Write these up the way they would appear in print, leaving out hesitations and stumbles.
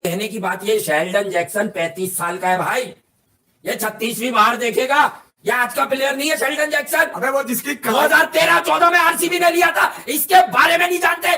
कहने की बात ये, शेल्डन जैक्सन 35 साल का है भाई, ये 36वीं बार देखेगा। ये आज का प्लेयर नहीं है शेल्डन जैक्सन। अबे वो जिसकी 2013-14 में आरसीबी ने लिया था, इसके बारे में नहीं जानते।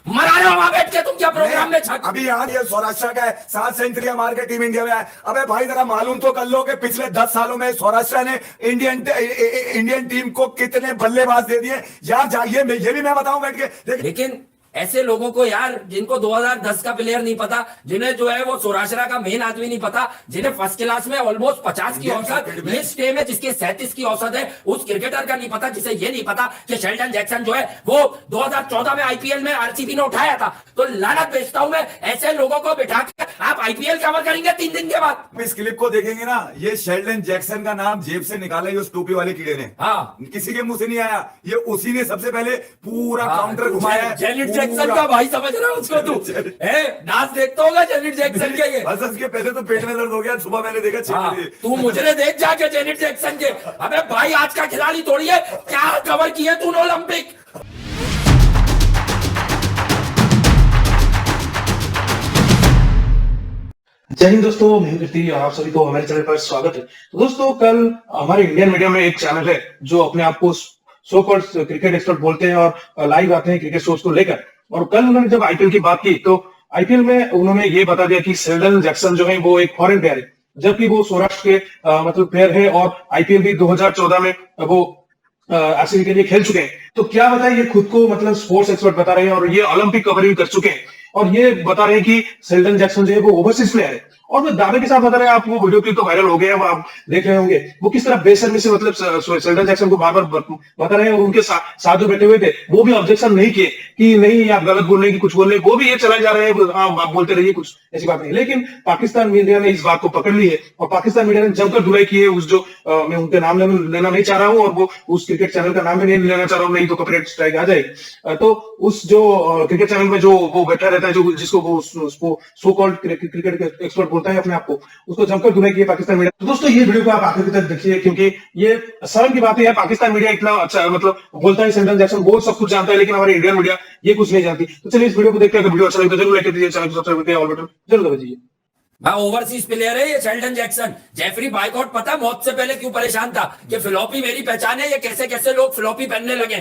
मरा रहे हो वहां बैठ के तुम क्या प्रोग्राम में छक। अभी यार ये सौराष्ट्र का है, 7 सेंचुरियां मार के टीम इंडिया में आया। अबे भाई जरा मालूम तो कर लो कि पिछले 10 सालों में सौराष्ट्र ने इंडियन टीम को कितने बल्लेबाज दे दिए यार। ये भी मैं बताऊं बैठ के। लेकिन ऐसे लोगों को यार, जिनको 2010 का प्लेयर नहीं पता, जिन्हें जो है वो सौराष्ट्र का मेन आदमी नहीं पता, जिन्हें फर्स्ट क्लास में ऑलमोस्ट 50 की औसत, लिस्ट ए में जिसके 37 की औसत है, उस क्रिकेटर का नहीं पता, जिसे ये नहीं पता कि शेल्डन जैक्सन जो है वो 2014 में आईपीएल में आरसीबी ने उठाया था। तो लानत भेजता हूं मैं, ऐसे लोगों को बिठा के आप आईपीएल कवर करेंगे 3 दिन के बाद। इस क्लिप को देखेंगे ना, ये शेल्डन जैक्सन का नाम जेब से निकाला है उस टोपी वाले कीड़े ने। हाँ, किसी के मुंह से नहीं आया, ये उसी ने सबसे पहले पूरा काउंटर घुमाया है। जेनिट जैक्सन का भाई समझ रहा है उसको तू? डांस देखता होगा जेनिट जैक्सन के। ये बस उसके पहले तो पेट में दर्द हो गया, सुबह मैंने देखा 6 बजे। तू मुझे देख जाके जेनिट जैक्सन के। अबे भाई आज का खिलाड़ी थोड़ी है, क्या कवर किए तूने ओलंपिक। जय हिंद दोस्तों, मैं कीर्ति और आप सभी को हमारे चैनल पर स्वागत है। तो दोस्तों, कल हमारे इंडियन मीडिया में एक चैनल है जो अपने आप को सो कॉल्ड क्रिकेट एक्सपर्ट बोलते हैं और लाइव आते हैं क्रिकेट शोज को लेकर। और कल उन्होंने जब आईपीएल की बात की तो आईपीएल में उन्होंने ये बता दिया कि शेल्डन जैक्सन जो है वो एक फॉरेन प्लेयर है, जबकि वो सौराष्ट्र के मतलब प्लेयर है और आईपीएल भी 2014 में वो आरसीबी के लिए खेल चुके हैं। तो क्या बताए, ये खुद को मतलब स्पोर्ट्स एक्सपर्ट बता रहे हैं और ये ओलंपिक कवरिंग कर चुके हैं और ये बता रहे हैं कि शेल्डन जैक्सन जो है वो ओवरसीज प्लेयर है। और वो दावे के साथ बता रहे हैं, आप वो वीडियो क्लिप तो वायरल हो गया है, वो आप देख रहे होंगे, वो किस तरह बेशर्मी से मतलब शेल्डन जैक्सन को बार बार बता रहे हैं। और उनके साथ जो बैठे हुए थे वो भी ऑब्जेक्शन नहीं किए कि नहीं आप गलत बोल रहे हैं कि कुछ बोल रहे हैं, वो भी ये चला जा रहे हैं, हाँ आप बोलते रहिए, कुछ ऐसी बात नहीं। लेकिन पाकिस्तान मीडिया ने इस बात को पकड़ ली है और पाकिस्तान मीडिया ने जमकर धुलाई की है। उस जो मैं उनके नाम लेना नहीं चाह रहा हूँ और वो उस क्रिकेट चैनल का नाम भी नहीं लेना चाह रहा हूँ, नहीं तो कॉपीराइट स्ट्राइक आ जाएगी। तो उस जो क्रिकेट चैनल में जो वो बैठा रहता है, जो जिसको वो उसको सो कॉल्ड क्रिकेट एक्सपर्ट बोलता है अपने आप को, उसको जमकर धुलाई की है पाकिस्तान मीडिया। तो दोस्तों, ये वीडियो को आप आखिर तक देखिए, क्योंकि ये शर्म की बात है, पाकिस्तान मीडिया इतना अच्छा मतलब बोलता है शेल्डन जैक्सन बहुत सब कुछ जानता है, लेकिन हमारे इंडियन मीडिया ये कुछ नहीं जानती। तो चलिए इस वीडियो को देखते हैं। अगर वीडियो अच्छा लगे तो जरूर लाइक कर दीजिए, चैनल को सब्सक्राइब करके ऑल बटन जरूर दबा दीजिए। भाई ओवरसीज प्लेयर है ये शेल्डन जैक्सन। जेफरी बायकॉट पता मौत से पहले क्यों परेशान था कि फ्लॉपी मेरी पहचान है, ये कैसे कैसे लोग फ्लॉपी पहनने लगे।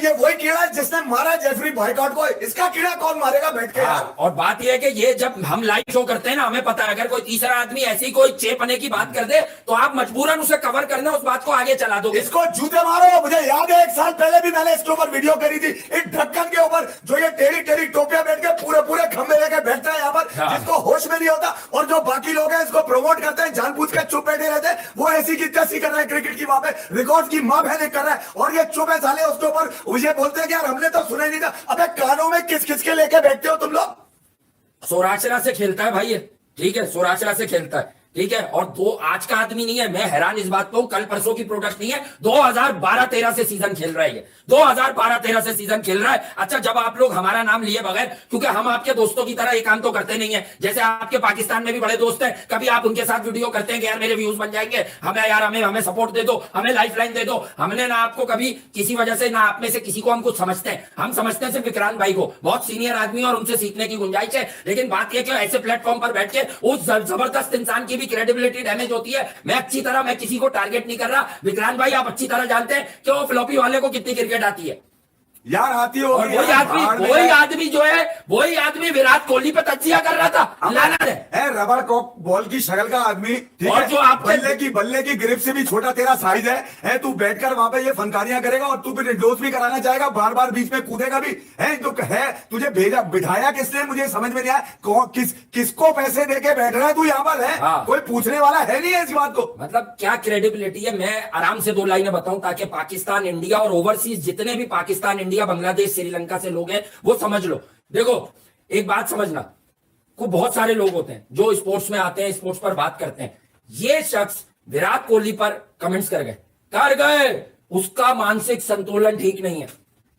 ये वही कीड़ा जिसने मारा जेफरी बायकॉट को, इसका कीड़ा कौन मारेगा बैठ के यार। और बात यह है कि ये जब हम लाइव शो करते हैं ना, हमें पता है अगर कोई तीसरा आदमी ऐसी कोई चेपने की बात कर दे तो आप मजबूरन उसे कवर करने उस बात को आगे चला दोगे। इसको जूते मारो। मुझे याद है 1 साल पहले भी मैंने इसके ऊपर वीडियो करी थी, इस ढक्कन के ऊपर जो ये टेढ़ी टेढ़ी टोपियां बैठ के पूरे खंबे लेके बैठता है यहाँ पर, जिसको होश में नहीं होता। और जो बाकी लोग इसको प्रमोट करते हैं, जानबूझ के चुप बैठे रहते हैं, वो ऐसी की तैसी कर रहे हैं क्रिकेट की, वहां पे रिकॉर्ड की मां बहने कर रहा है और ये चुप है साले। उसके ऊपर मुझे बोलते हैं कि यार हमने तो सुना ही नहीं था। अबे कानों में किस किस के लेके बैठते हो तुम लोग। सौराष्ट्र से खेलता है भाई ये, ठीक है, सौराष्ट्र से खेलता है, ठीक है। और दो आज का आदमी नहीं है, मैं हैरान इस बात को, कल परसों की प्रोडक्ट नहीं है, 2012-13 से सीजन खेल रहा है ये, 2012-13 से सीजन खेल रहा है। अच्छा, जब आप लोग हमारा नाम लिए बगैर, क्योंकि हम आपके दोस्तों की तरह ये काम तो करते नहीं है, जैसे आपके पाकिस्तान में भी बड़े दोस्त हैं, कभी आप उनके साथ वीडियो करते हैं कि यार मेरे व्यूज बन जाएंगे, हमें यार हमें सपोर्ट दे दो, हमें लाइफ लाइन दे दो। हमने ना आपको कभी किसी वजह से, ना आप में से किसी को हम कुछ समझते हैं, हम समझते हैं सिर्फ विक्रांत भाई को, बहुत सीनियर आदमी और उनसे सीखने की गुंजाइश है। लेकिन बात यह कि ऐसे प्लेटफॉर्म पर बैठ के उस जबरदस्त इंसान की भी क्रेडिबिलिटी डैमेज होती है। मैं किसी को टारगेट नहीं कर रहा, विक्रांत भाई आप अच्छी तरह जानते हैं कि वो फ्लॉपी वाले को कितनी क्रिकेट आती है यार, आती हो। और वही आदमी जो है, वही आदमी विराट कोहली पे तज्जिया कर रहा था। लानत है रबर कॉक बॉल की शक्ल का आदमी, ठीक और है, जो आपके बल्ले की ग्रिप से भी छोटा तेरा साइज है तू बैठकर वहां पे ये फनकारियां करेगा और तू फिर इंडोर्स भी कराना चाहेगा, बार बार बीच में कूदेगा भी है। तो है तुझे बिठाया किसने, मुझे समझ में नहीं आया। किसको पैसे देके बैठ रहा है तू यहाँ पर है? हाँ। कोई पूछने वाला है नहीं है इस बात को। मतलब क्या क्रेडिबिलिटी है। मैं आराम से 2 लाइनें बताऊं ताकि पाकिस्तान, इंडिया और ओवरसीज जितने भी पाकिस्तान, इंडिया, बांग्लादेश, श्रीलंका से लोग हैं वो समझ लो। देखो एक बात समझना, को बहुत सारे लोग होते हैं जो स्पोर्ट्स में आते हैं, स्पोर्ट्स पर बात करते हैं। ये शख्स विराट कोहली पर कमेंट्स कर गए, उसका मानसिक संतुलन ठीक नहीं है।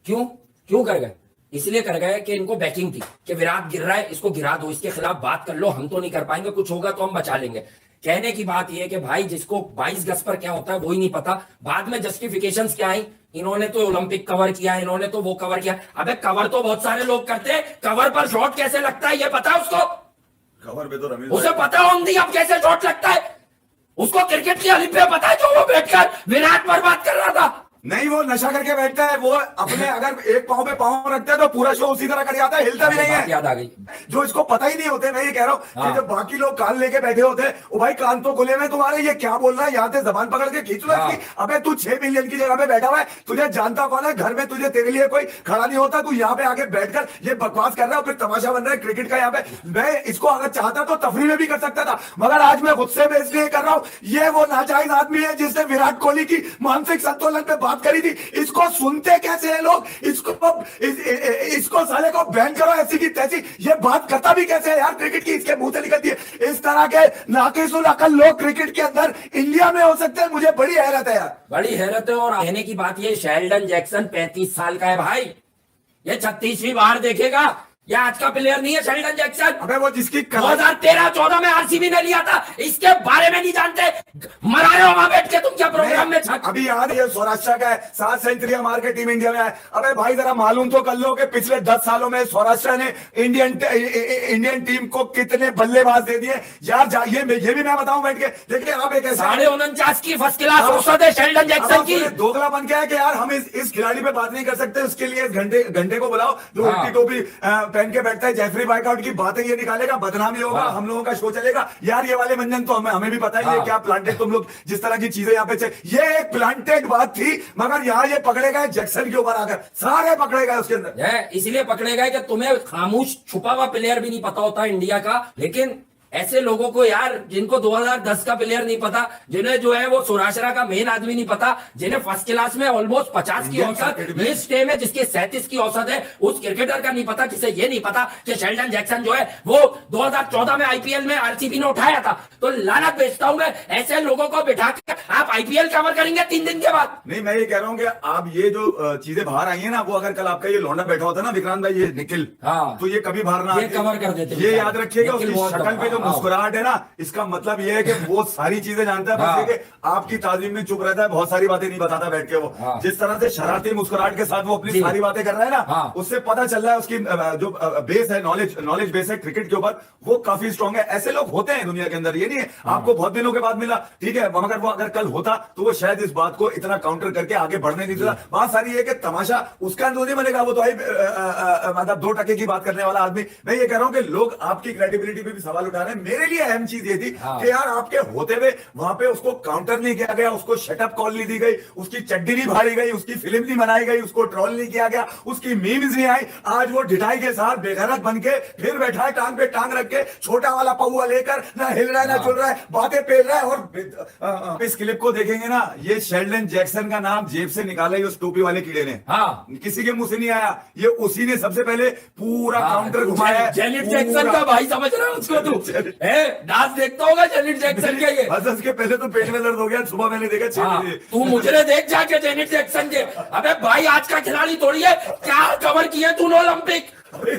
क्यों कर गए? इसलिए कर गए कि इनको बैकिंग थी कि विराट गिर रहा है, इसको गिरा दो, इसके खिलाफ बात कर लो, हम तो नहीं कर पाएंगे, कुछ होगा तो हम बचा लेंगे। कहने की बात यह है कि भाई जिसको 22 गज पर क्या होता है वही नहीं पता। बाद में जस्टिफिकेशंस क्या आई, इन्होंने तो ओलंपिक कवर किया, इन्होंने तो वो कवर किया। अबे कवर तो बहुत सारे लोग करते हैं, कवर पर शॉट कैसे लगता है ये पता है उसको? कवर पे तो रमीज उसे भाई- पता होंगी अब कैसे शॉट लगता है, उसको क्रिकेट की ओलंपिया पता है जो वो बैठकर विराट बर्बाद कर रहा था। नहीं, वो नशा करके बैठता है, वो अपने अगर एक पाँव पे पाँव रखता है तो पूरा शो उसी तरह कर जाता है, हिलता भी नहीं बात है। याद आ गई। जो इसको पता ही नहीं होते, मैं ये कह रहा हूँ हाँ। कि जब बाकी लोग कान लेके बैठे होते हैं, ओ भाई कान तो खुले में तुम्हारे, ये क्या बोल रहा है, यहाँ से जबान पकड़ के खींच लो हाँ। इसकी। अबे तू 6 मिलियन की जगह पे बैठा हुआ है, तुझे जानता कौन है, घर में तुझे तेरे लिए कोई खड़ा नहीं होता, तू यहाँ पे आके बैठकर ये बकवास कर रहा है और फिर तमाशा बन रहा है क्रिकेट का यहाँ पे। मैं इसको अगर चाहता तो तफरी में भी कर सकता था, मगर आज मैं गुस्से में इसलिए कर रहा हूँ, ये वो नाजायज आदमी है जिसने विराट कोहली की मानसिक संतुलन पे बात करी थी। इसको सुनते कैसे हैं लोग, इसको साले को बैन करो ऐसी की तैसी, ये बात करता भी कैसे है यार क्रिकेट की, इसके मुंह से निकलती है। इस तरह के नाकिसुल अकल लोग क्रिकेट के अंदर इंडिया में हो सकते हैं, मुझे बड़ी हैरत है यार। बड़ी हैरत है। और कहने की बात ये, शेल्डन जैक्सन 35 साल का है भाई, ये 36वीं बार देखेगा। ये आज का प्लेयर नहीं है शेल्डन जैक्सन। अबे वो जिसकी 2013-14 में आरसीबी ने लिया था, इसके बारे में नहीं जानते, मरा रहे हो वहां बैठ के तुम क्या प्रोग्राम में छक। अभी याद है, ये सौराष्ट्र का है, 7 सेंचुरियां मार के टीम इंडिया में आए। अबे भाई जरा मालूम तो कर लो कि पिछले 10 सालों में सौराष्ट्र ने इंडियन टीम को कितने बल्लेबाज दे दिए यार। ये भी मैं बताऊं बैठ के, देखिए आप एक ऐसा 49 की फर्स्ट क्लास औसत है शेल्डन जैक्सन की। दोगला बन गया है कि यार हम इस खिलाड़ी पे बात नहीं कर सकते, उसके लिए घंटे को बुलाओ जो हाँ। उल्टी टोपी पहन के बैठता है, जेफरी बाइकआउट की बातें ये निकालेगा, बदनामी होगा, हाँ। हम लोगों का शो चलेगा यार। ये वाले मंजन तो हमें भी पता है ये हाँ। क्या प्लांटेड, तुम लोग जिस तरह की चीजें यहाँ पे ये एक प्लांटेड बात थी, मगर यहाँ ये पकड़े गए जैक्सन के ऊपर आकर, सारे पकड़े गए उसके अंदर। इसलिए पकड़े गए कि तुम्हें खामोश छुपा हुआ प्लेयर भी नहीं पता होता इंडिया का। लेकिन ऐसे लोगों को यार, जिनको 2010 का प्लेयर नहीं पता, जिन्हें जो है वो सौराष्ट्र का मेन आदमी नहीं पता, जिन्हें फर्स्ट क्लास में ऑलमोस्ट 50 की औसत, लिस्ट ए में जिसके 37 की औसत है, उस क्रिकेटर का नहीं पता, किसे ये नहीं पता कि शेल्डन जैक्सन जो है वो 2014 में आईपीएल में आरसीबी ने उठाया था। तो लानत भेजता हूं मैं, ऐसे लोगों को बिठा के आप आईपीएल कवर करेंगे 3 दिन के बाद। नहीं, मैं ये कह रहा हूँ कि आप ये जो चीजें बाहर आई है ना, वो अगर कल आपका ये लौंडा बैठा होता ना विक्रांत भाई, ये निखिल, हाँ। तो ये कभी बाहर ना ये कवर कर देते। ये याद रखिएगा, निखिल उसकी बहुत शक्ल पे जो हाँ। मुस्कुराहट है ना, इसका मतलब ये है कि वो सारी चीजें जानता है, बस हाँ। ये कि आपकी ताजीम में चुप रहता है, बहुत सारी बातें नहीं बताता बैठ के वो। हाँ। जिस तरह से शरारती मुस्कुराहट के साथ वो अपनी जी। सारी बातें कर रहा है ना, हाँ। उससे पता चल रहा है उसकी जो बेस है, नॉलेज बेस है क्रिकेट के ऊपर, वो काफी स्ट्रांग है। ऐसे लोग होते हैं दुनिया के अंदर, ये नहीं है आपको बहुत दिनों के बाद मिला, ठीक है, मगर वो अगर कल होता तो वो शायद इस बात को इतना काउंटर करके आगे बढ़ने नहीं देता। बात सारी है कि तमाशा उसका अंदर नहीं बनेगा, वो तो मतलब 2% की बात करने वाला आदमी। मैं ये कह रहा हूं कि लोग आपकी क्रेडिबिलिटी पे भी सवाल उठा रहे हैं। मेरे लिए अहम चीज ये थी कि यार आपके होते हुए वहां पे उसको काउंटर नहीं किया गया, उसको शटअप कॉल नहीं दी गई, उसकी चड्डी नहीं फाड़ी गई, उसकी फिल्म नहीं बनाई गई, उसको ट्रोल नहीं किया गया, उसकी मीम्स नहीं आई। आज वो ढिठाई के साथ बेगैरत बन के फिर बैठा है, टांग पे टांग रख के, छोटा वाला पहुआ लेकर, ना हिल रहा है ना चल रहा है, बातें पेल रहा है। और इस क्लिप को देखेंगे ना, ये शेल्डन जैक्सन का नाम जेब से निकाला ही उस टोपी वाले कीड़े ने, हाँ। किसी के मुंह से नहीं आया, ये उसी ने सबसे पहले पूरा काउंटर घुमाया है। जेनिट जैक्सन का भाई समझ रहा है उसको तू, डांस देखता होगा जेनिट जैक्सन के। ये बस उसके पहले तो पेट में दर्द हो गया, सुबह मैंने देखा 6 बजे। तू मुझे देख जाके जेनिट जैक्सन के। अबे भाई आज का खिलाड़ी थोड़ी है, क्या कवर किया तूने ओलंपिक,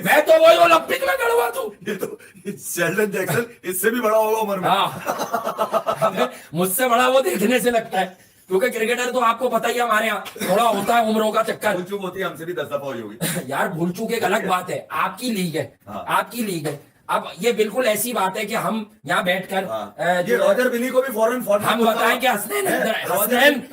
मैं तो वही ओलंपिक में गड़वा तू। ये तो शेल्डन जैक्सन इससे भी बड़ा होगा उम्र में। हाँ। मुझसे बड़ा वो देखने से लगता है, क्योंकि क्रिकेटर तो आपको पता ही है हमारे यहाँ थोड़ा होता है उम्रों का चक्कर। भूल चूक होती है, हमसे भी 10 दफा हुई होगी यार। भूल चूक एक अलग बात है, आपकी लीग है, हाँ। आपकी लीग है। अब ये बिल्कुल ऐसी बात है कि हम यहाँ बैठकर ये रॉजर बिनी को भी फॉरन हम बताएं कि हसनैन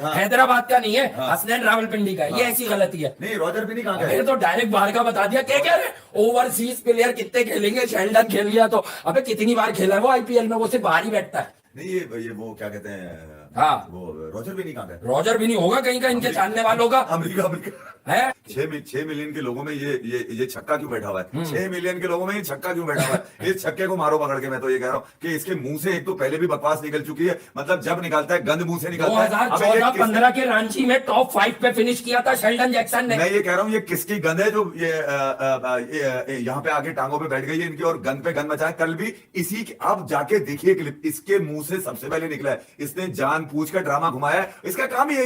हैदराबाद का नहीं है, हसनैन रावलपिंडी का है। ये ऐसी गलती है। नहीं, रॉजर बिनी कहाँ का है? फिर तो डायरेक्ट बाहर का बता दिया। क्या कह रहे हैं ओवरसीज प्लेयर कितने खेलेंगे, शेल्डन खेल गया तो अबे कितनी बार खेला है वो आईपीएल में, वो सिर्फ बाहर ही बैठता है। नहीं, ये वो क्या कहते हैं, हाँ। वो रॉजर बिनी कहाँ का है? रॉजर भी नहीं होगा कहीं का, इनके जानने वालों का अमेरिका है। 6 मिलियन के लोगों में ये छक्का क्यों बैठा हुआ है? 6 मिलियन के लोगों में ये छक्का क्यों बैठा हुआ है? इस छक्के को मारो पकड़ के। मैं तो ये कह रहा हूँ कि इसके मुंह से एक तो पहले भी बकवास निकल चुकी है, मतलब जब निकलता है गंद मुंह से निकलता है। 2014-15 के रांची में टॉप 5 पे फिनिश किया था शेल्डन जैक्सन ने। मैं ये कह रहा हूँ ये किसकी गंद है जो ये यहाँ पे आके टांगों पे बैठ गई है इनकी और गंद पे गंद मचा है। कल भी इसी आप जाके देखिए क्लिप, इसके मुंह से सबसे पहले निकला है। इसने जानबूझकर ड्रामा घुमाया है, इसका काम ही